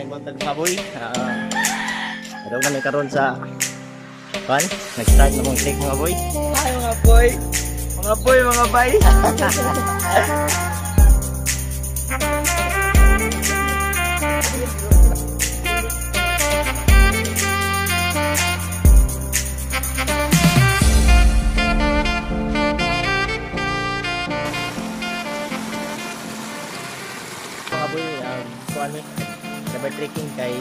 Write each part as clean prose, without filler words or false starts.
buntag mga boy. Araw na may karon sa pan. Nag-start na mong take mga boy. Ay mga boy. Mga boy, mga bay. Mga boy, kuan ni sabay trekking kay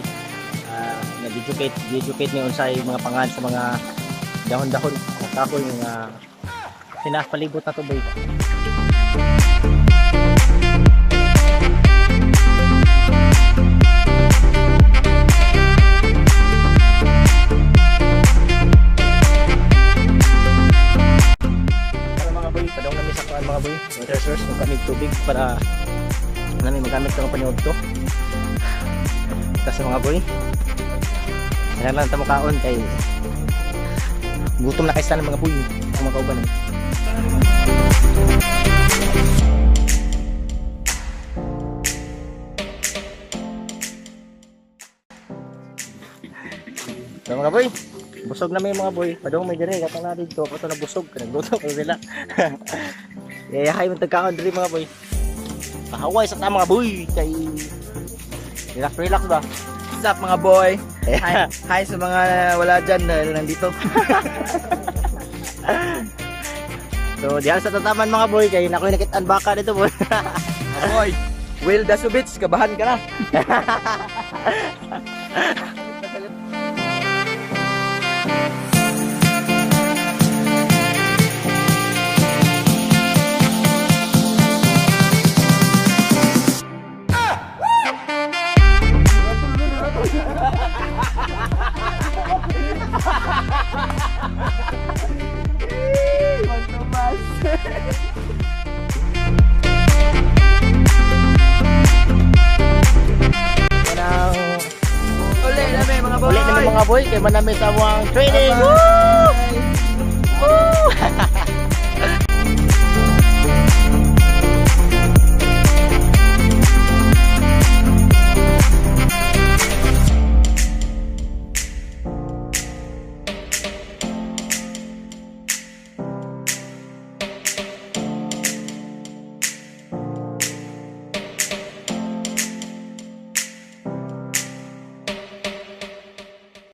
nag-educate ni unsay mga pangan sa mga dahon-dahon at kahoy nga pinapalibot na to boy. Para mga boy, padong namin sa kuan mga boy, water source ng kamig tubig para namin magamit ng panyod to. Kasi mga boy, kaya lang tamo kaon kay gutom na kaisa ng mga boy ang mga kauban. So mga boy, busog na may mga boy. Padong may dire katong na dito, kato na busog, nagluto ko sila. Yayahay mo tagkaon diri mga boy. Kahaway sa ta mga boy kay relax ba? What's up mga boy? Hi sa mga wala dyan dahil nandito. So diyan sa tataman mga boy kay nakoy nakitaan baka dito boy. Mga boy, Will Dasubits, kabahan ka na. Uli na mga boy kay manami sa mga training. Woo! Woo!